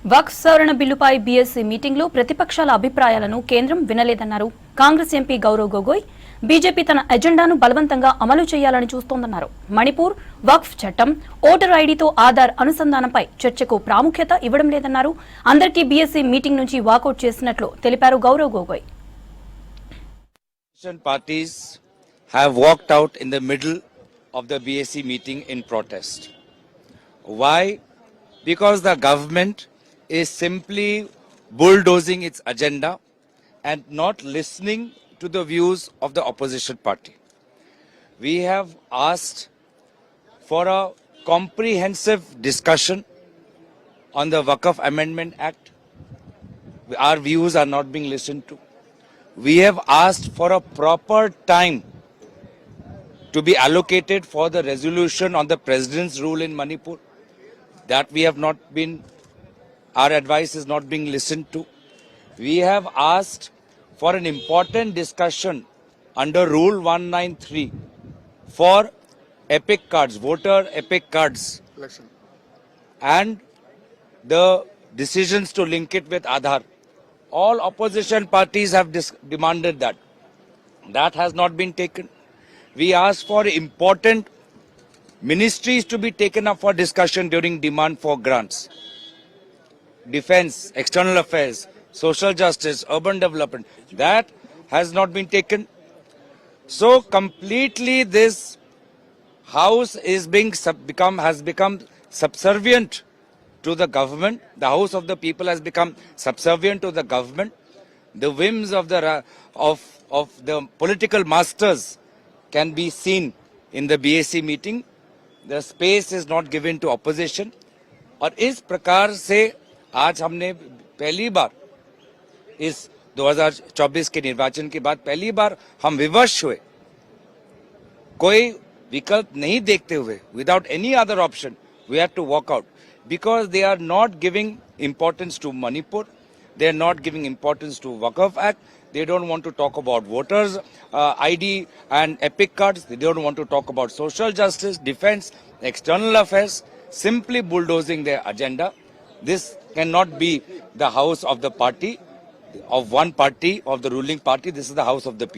వక్ఫ్ సవరణ బిల్లుపై బీఎస్సీ మీటింగ్లో ప్రతిపక్షాల అభిప్రాయాలను కేంద్రం వినలేదన్నారు. కాంగ్రెస్ ఎంపీ గౌరవ్ గొగోయ్ బీజేపీ తన ఎజెండాను బలవంతంగా అమలు చేయాలని చూస్తోందన్నారు. మణిపూర్ వక్ఫ్ చట్టం, ఓటర్ ఐడీతో ఆధార్ అనుసంధానంపై చర్చకు ప్రాముఖ్యత ఇవ్వడం లేదన్నారు. అందరికీ బీఎస్సీ మీటింగ్ నుంచి వాకౌట్ చేసినట్లు తెలిపారు Gaurav Gogoi. Parties have walked out in the middle of the BSc meeting in protest. Why? Because the government is simply bulldozing its agenda and not listening to the views of the opposition party. We have asked for a comprehensive discussion on the Waqf Amendment Act. Our views are not being listened to. We have asked for a proper time to be allocated for the resolution on the president's rule in Manipur. That we have not been, our advice is not being listened to. We have asked for an important discussion under Rule 193 for epic cards, voter epic cards, and the decisions to link it with Aadhaar. All opposition parties have demanded that. That has not been taken. We asked for important ministries to be taken up for discussion during demand for grants. Defense, external affairs, social justice, urban development. That has not been taken. So completely this house is has become subservient to the government. The house of the people has become subservient to the government. The whims of the political masters can be seen in the BSc meeting. The space is not given to opposition. और इस प्रकार से आज हमने पहली बार इस 2024 के निर्वाचन के बाद पहली बार हम विवश हुए, कोई विकल्प नहीं देखते हुए, without any other option, we had to walk out because they are not giving importance to Manipur. They are not giving importance to Waqf Act. They don't want to talk about voters ID and epic cards. They don't want to talk about social justice, defense, external affairs, simply bulldozing their agenda. This cannot be the house of the party, of one party, of the ruling party. This is the house of the people.